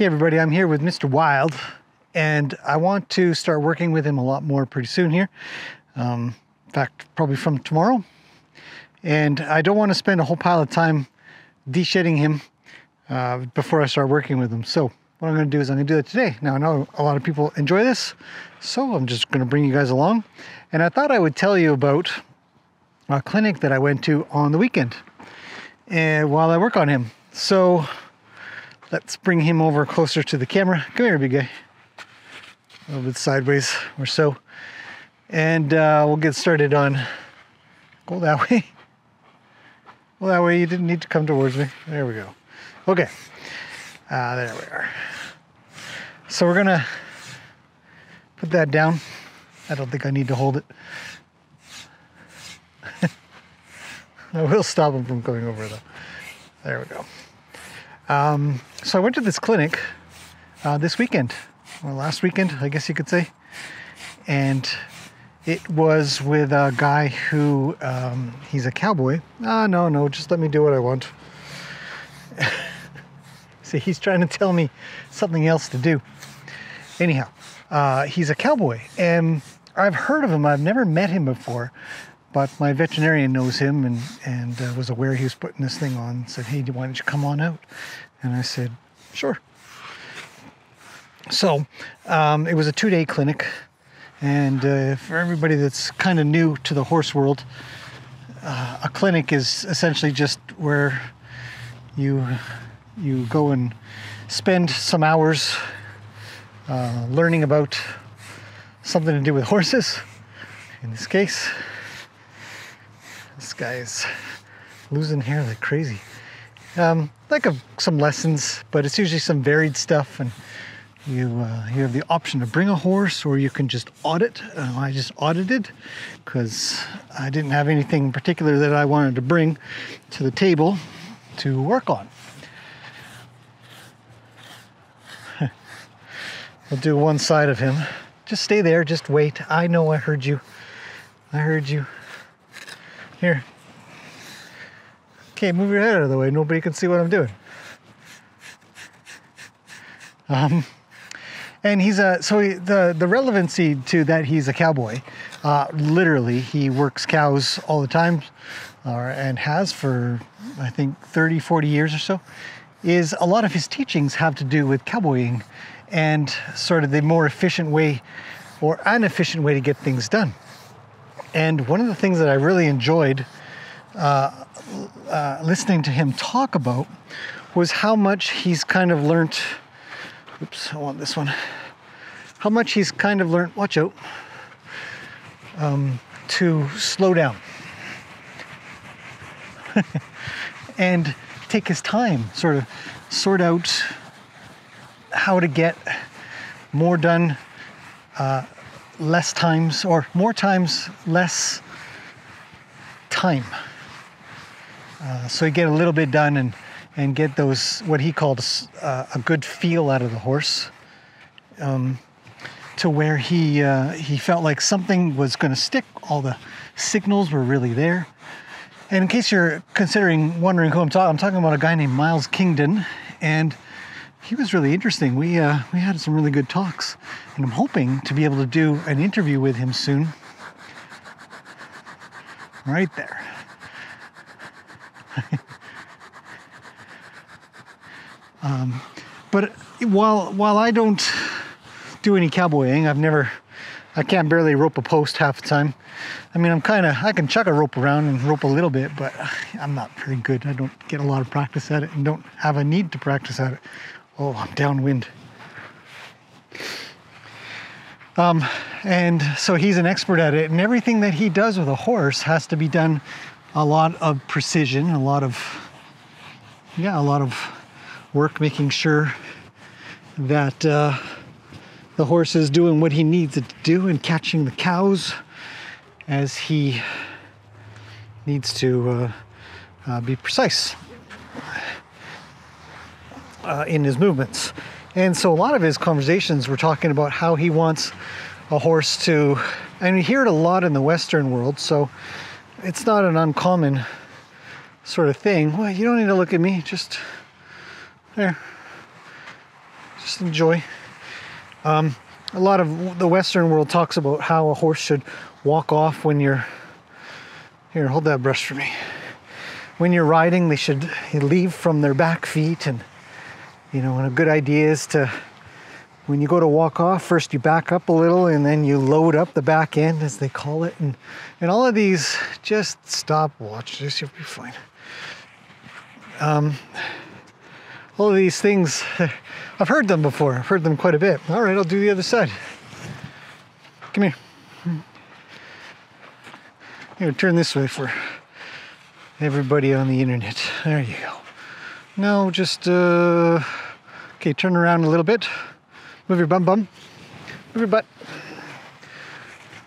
Okay, everybody, I'm here with Mr. Wilde, and I want to start working with him a lot more pretty soon here. In fact, probably from tomorrow. And I don't want to spend a whole pile of time de-shedding him before I start working with him. So what I'm going to do is I'm going to do it today. Now, I know a lot of people enjoy this, so I'm just going to bring you guys along. And I thought I would tell you about a clinic that I went to on the weekend while I work on him. So let's bring him over closer to the camera. Come here, big guy. A little bit sideways or so. And we'll get started on... Go that way. Well, that way you didn't need to come towards me. There we go. Okay. There we are. So we're going to put that down. I don't think I need to hold it. I will stop him from going over, though. There we go. So I went to this clinic this weekend, or last weekend, I guess you could say. And it was with a guy who, he's a cowboy. No, just let me do what I want. See, he's trying to tell me something else to do. Anyhow, he's a cowboy, and I've heard of him. I've never met him before, but my veterinarian knows him and was aware he was putting this thing on. Said, hey, why don't you come on out? And I said, sure. So it was a 2-day clinic. And for everybody that's kind of new to the horse world, a clinic is essentially just where you go and spend some hours learning about something to do with horses. In this case, this guy is losing hair like crazy. Some lessons, but it's usually some varied stuff, and you have the option to bring a horse, or you can just audit. I just audited because I didn't have anything in particular that I wanted to bring to the table to work on. I'll do one side of him. Just stay there, just wait. I know I heard you. I heard you. Here. Okay, move your head out of the way. Nobody can see what I'm doing. And he's the relevancy to that he's a cowboy. Literally, he works cows all the time, and has for, I think, 30, 40 years or so. Is a lot of his teachings have to do with cowboying and sort of the more efficient way or inefficient way to get things done. And one of the things that I really enjoyed listening to him talk about was how much he's kind of learned. Oops, I want this one. How much he's kind of learned, watch out, to slow down and take his time, sort of sort out how to get more done less times, or more times less time. So you get a little bit done and get those, what he called a good feel out of the horse, to where he felt like something was going to stick. All the signals were really there. And in case you're wondering who I'm talking about a guy named Miles Kingdon, and he was really interesting. We had some really good talks, and I'm hoping to be able to do an interview with him soon. Right there. But while I don't do any cowboying, I can't barely rope a post half the time. I mean, I can chuck a rope around and rope a little bit, but I'm not very good. I don't get a lot of practice at it and don't have a need to practice at it. Oh, I'm downwind. And so he's an expert at it, and everything that he does with a horse has to be done a lot of precision, a lot of work, making sure that the horse is doing what he needs it to do and catching the cows as he needs to be precise in his movements. And so a lot of his conversations were talking about how he wants a horse to, and we hear it a lot in the Western world, so it's not an uncommon sort of thing. Well, you don't need to look at me, just there. just enjoy. A lot of the Western world talks about how a horse should walk off when you're, here, hold that brush for me. When you're riding, they should leave from their back feet, and and a good idea is to, when you go to walk off, first you back up a little and then you load up the back end, as they call it. And all of these, just stop, watch this, you'll be fine. All of these things, I've heard them before. I've heard them quite a bit. All right, I'll do the other side. Come here. Here, turn this way for everybody on the internet. There you go. No, just, okay, turn around a little bit. Move your bum. Move your butt.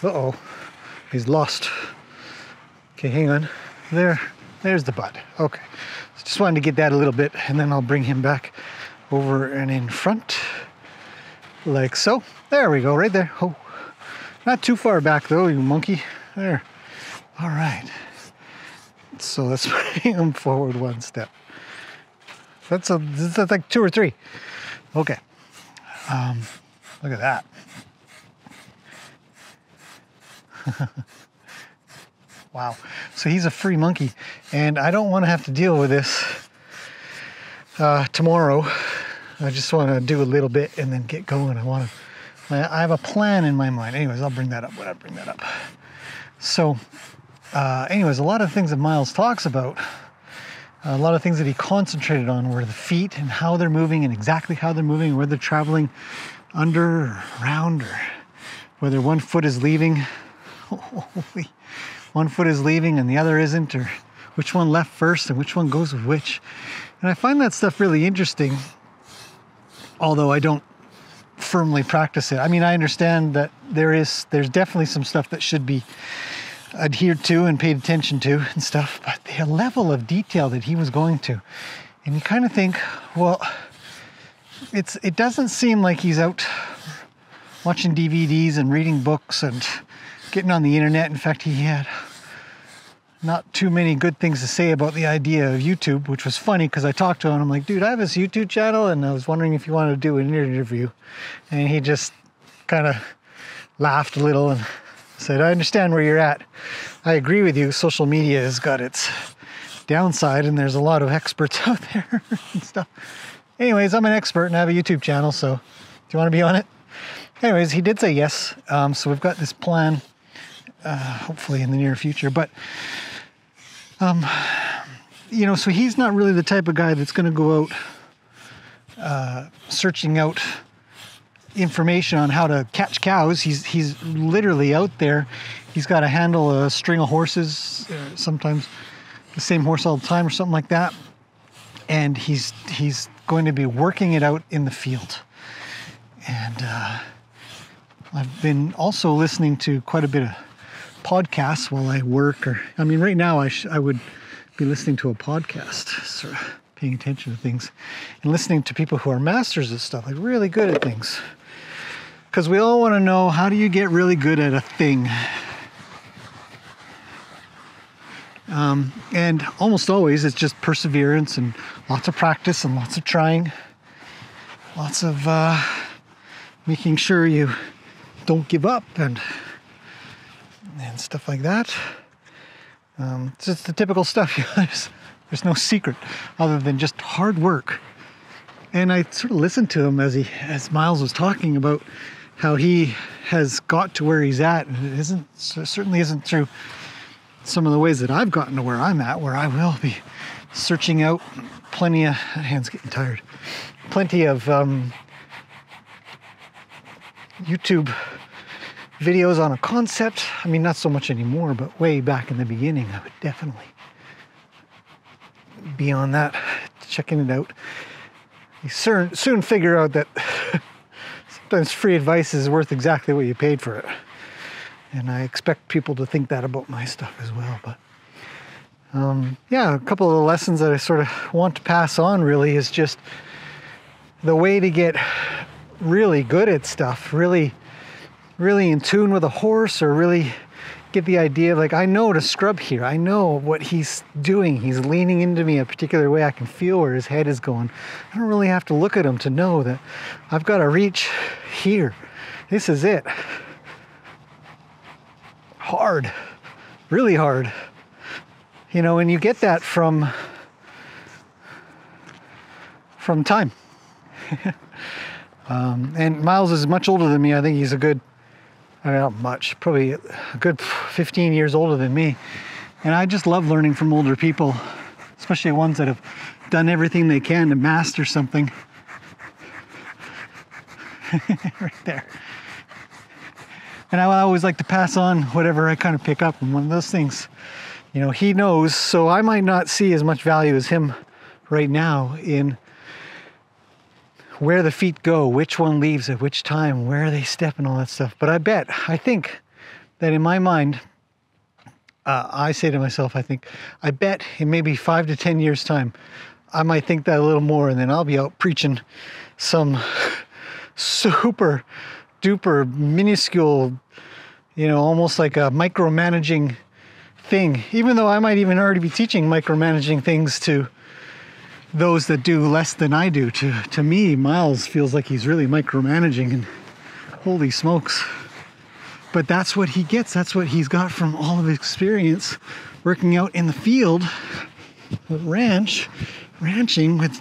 Uh-oh, he's lost. Okay, hang on. There's the butt. Okay, so just wanted to get that a little bit, and then I'll bring him back over and in front, like so. There we go, right there. Oh, not too far back though, you monkey. There. All right. So let's bring him forward one step. That's like 2 or 3. Okay. Look at that. Wow. So he's a free monkey, and I don't want to have to deal with this tomorrow. I just want to do a little bit and then get going. I have a plan in my mind. Anyways, I'll bring that up when I bring that up. So, anyways, a lot of things that Miles talks about, a lot of things that he concentrated on were the feet and how they're moving and exactly how they're moving, whether they're traveling under or around, or whether one foot is leaving. Holy. One foot is leaving and the other isn't, or which one left first and which one goes with which. And I find that stuff really interesting, although I don't firmly practice it. I mean, I understand that there's definitely some stuff that should be adhered to and paid attention to and stuff, but the level of detail that he was going to, and you kind of think, well, it doesn't seem like he's out watching DVDs and reading books and getting on the internet. In fact, he had not too many good things to say about the idea of YouTube, which was funny because I talked to him and I'm like, dude, I have this YouTube channel and I was wondering if you wanted to do an interview. And he just kind of laughed a little and said, I understand where you're at. I agree with you. Social media has got its downside and there's a lot of experts out there and stuff. Anyways, I'm an expert and I have a YouTube channel, so do you want to be on it? Anyways, he did say yes. So we've got this plan, hopefully in the near future. But, so he's not really the type of guy that's going to go out searching out information on how to catch cows. He's literally out there. He's got to handle a string of horses, sometimes the same horse all the time or something like that. And he's going to be working it out in the field. And I've been also listening to quite a bit of podcasts while I work, right now I would be listening to a podcast, sort of paying attention to things and listening to people who are masters of stuff, like really good at things. Because we all want to know, how do you get really good at a thing? And almost always it's just perseverance and lots of practice and lots of trying, lots of making sure you don't give up and stuff like that. It's just the typical stuff. There's no secret other than just hard work. And I sort of listened to him as Miles was talking about how he has got to where he's at, and it certainly isn't through some of the ways that I've gotten to where I'm at, where I will be searching out plenty of, hands getting tired, plenty of YouTube videos on a concept. I mean, not so much anymore, but way back in the beginning, I would definitely be on that, checking it out. You soon figure out that sometimes free advice is worth exactly what you paid for it. And I expect people to think that about my stuff as well. But a couple of the lessons that I sort of want to pass on really is just the way to get really good at stuff, really in tune with a horse, or really get the idea of, like, I know to scrub here. I know what he's doing. He's leaning into me a particular way. I can feel where his head is going. I don't really have to look at him to know that I've got to reach here. This is it. Hard, really hard. You know, and you get that from time. And Miles is much older than me. I think he's a good, I mean, not much, probably a good 15 years older than me. And I just love learning from older people, especially ones that have done everything they can to master something. Right there. And I always like to pass on whatever I kind of pick up. And one of those things, you know, he knows, so I might not see as much value as him right now in where the feet go, which one leaves at which time, where they step and all that stuff. But I think that in my mind, I say to myself, I bet in maybe 5 to 10 years time, I might think that a little more, and then I'll be out preaching some super duper minuscule, you know, almost like a micromanaging thing, even though I might even already be teaching micromanaging things to those that do less than I do. To me, Miles feels like he's really micromanaging, and holy smokes. But that's what he gets. That's what he's got from all of his experience working out in the field, ranching with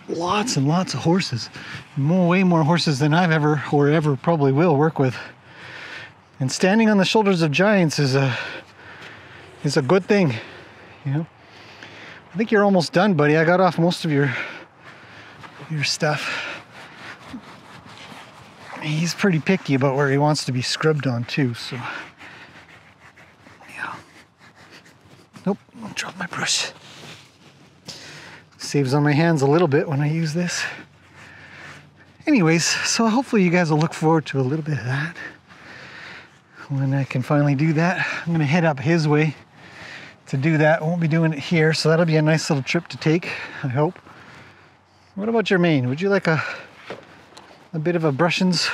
lots and lots of horses. Way more horses than I've ever or ever probably will work with. And standing on the shoulders of giants is a good thing, you know. I think you're almost done, buddy. I got off most of your stuff. He's pretty picky about where he wants to be scrubbed on too, so yeah. Nope, I'll drop my brush. Saves on my hands a little bit when I use this. Anyways, so hopefully you guys will look forward to a little bit of that. When I can finally do that, I'm gonna head up his way to do that. I won't be doing it here, so that'll be a nice little trip to take, I hope. What about your mane? Would you like a bit of a brushins?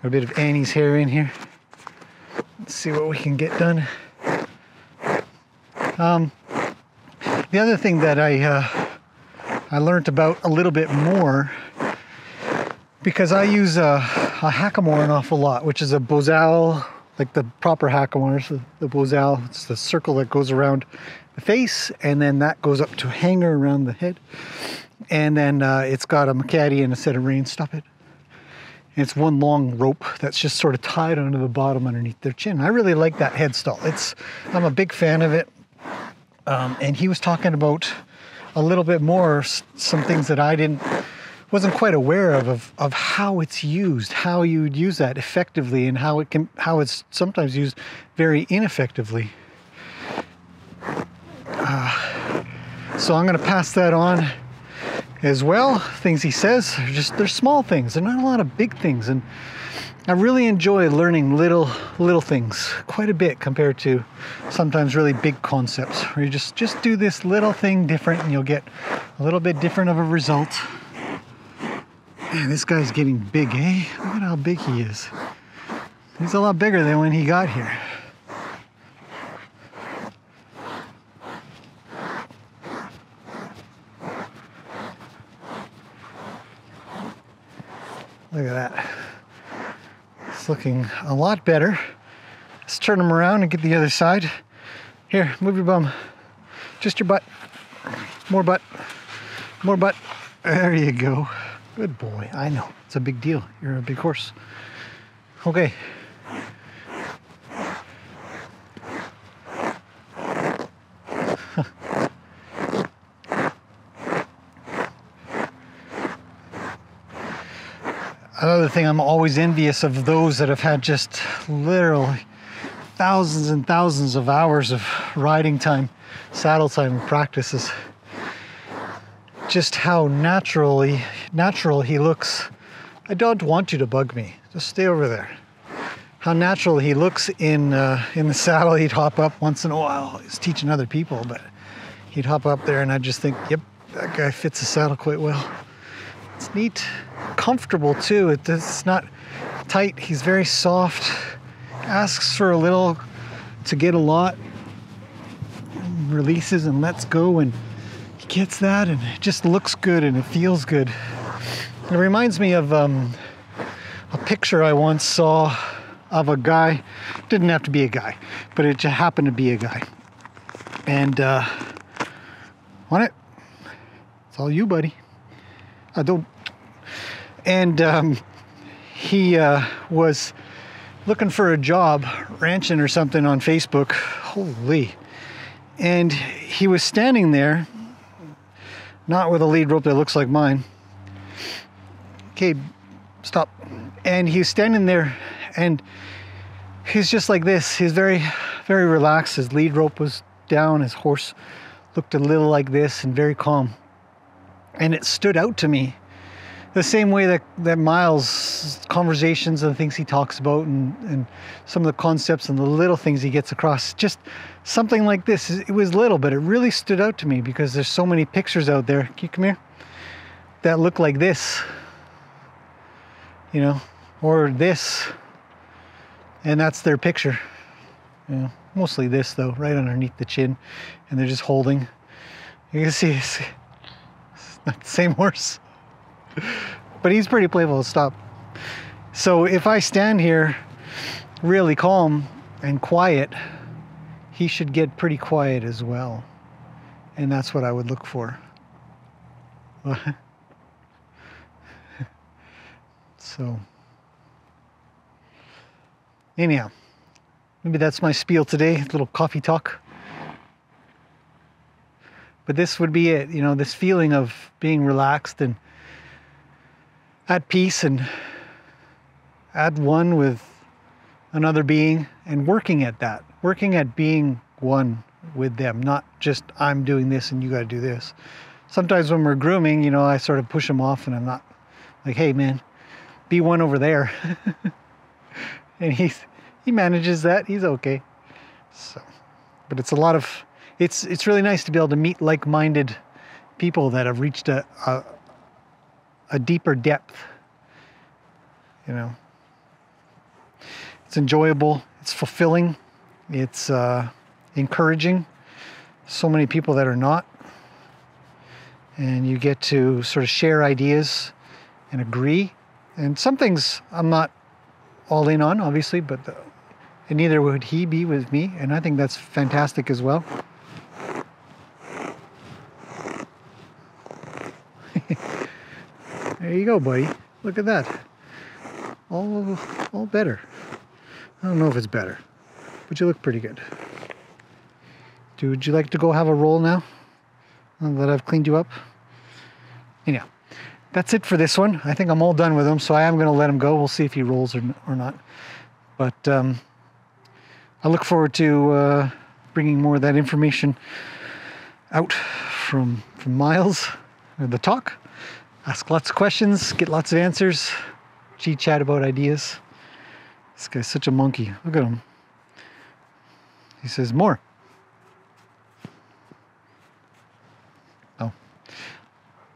A bit of Annie's hair in here. Let's see what we can get done. The other thing that I learned about a little bit more, because I use a hackamore an awful lot, which is a bozal, like the proper hackamore, so the bozal, it's the circle that goes around the face, and then that goes up to a hanger around the head, and then it's got a macadie and a set of reins. Stop it. And it's one long rope that's just sort of tied onto the bottom underneath their chin. I really like that head stall. I'm a big fan of it. And he was talking about a little bit more, some things that I wasn't quite aware of how it's used, how you would use that effectively, and how it's sometimes used very ineffectively. So I'm going to pass that on as well. Things he says they're small things. They're not a lot of big things, and I really enjoy learning little things quite a bit compared to sometimes really big concepts where you just do this little thing different and you'll get a little bit different of a result. Man, this guy's getting big, eh? Look at how big he is. He's a lot bigger than when he got here. Look at that. It's looking a lot better. Let's turn him around and get the other side. Here, move your bum. Just your butt. More butt. More butt. There you go. Good boy. I know. It's a big deal. You're a big horse. Okay. Another thing, I'm always envious of those that have had just literally thousands and thousands of hours of riding time, saddle time, and practices. Just how natural he looks. I don't want you to bug me. Just stay over there. How natural he looks in the saddle. He'd hop up once in a while. He's teaching other people, but he'd hop up there, and I'd just think, yep, that guy fits the saddle quite well. It's neat, comfortable too. It's not tight. He's very soft. Asks for a little to get a lot. Releases and lets go, and he gets that, and it just looks good and it feels good. It reminds me of a picture I once saw of a guy. Didn't have to be a guy, but it just happened to be a guy. And on it, it's all you, buddy. I don't. And he was looking for a job, ranching or something on Facebook. Holy. And he was standing there, not with a lead rope that looks like mine. Okay, stop. And he's standing there, and he's just like this. He's very, very relaxed. His lead rope was down. His horse looked a little like this and very calm. And it stood out to me the same way that Miles' conversations and the things he talks about, and some of the concepts and the little things he gets across, just something like this. It was little, but it really stood out to me because there's so many pictures out there. Can you come here? That look like this, you know, or this, and that's their picture. You know, mostly this though, right underneath the chin, and they're just holding. You can see it's not the same horse. But he's pretty playful. Stop. So if I stand here really calm and quiet, he should get pretty quiet as well. And that's what I would look for. So anyhow, maybe that's my spiel today, a little coffee talk. But this would be it, you know, this feeling of being relaxed and at peace and at one with another being, and working at that, working at being one with them, not just I'm doing this and you got to do this. Sometimes when we're grooming, you know, I sort of push them off, and I'm not like, hey man, be one over there. And he manages that. He's okay. So, but it's a lot of, it's really nice to be able to meet like-minded people that have reached a deeper depth, you know. It's enjoyable, it's fulfilling, it's encouraging. So many people that are not, and you get to sort of share ideas and agree. And some things I'm not all in on, obviously, but and neither would he be with me, and I think that's fantastic as well. There you go, buddy. Look at that. All better. I don't know if it's better, but you look pretty good. Would you like to go have a roll now that I've cleaned you up? Anyhow, that's it for this one. I think I'm all done with him, so I am going to let him go. We'll see if he rolls or not. But I look forward to bringing more of that information out from Miles, the talk. Ask lots of questions, get lots of answers, chat about ideas. This guy's such a monkey. Look at him. He says more. Oh.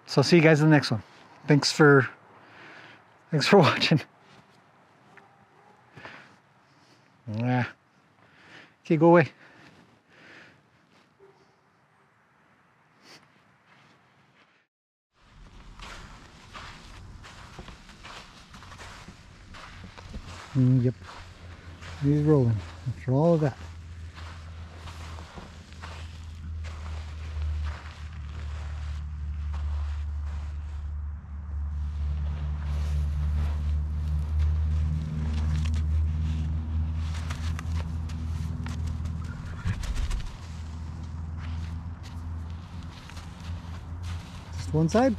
So I'll see you guys in the next one. Thanks for watching. Okay, go away. Yep, he's rolling after all of that. Just one side.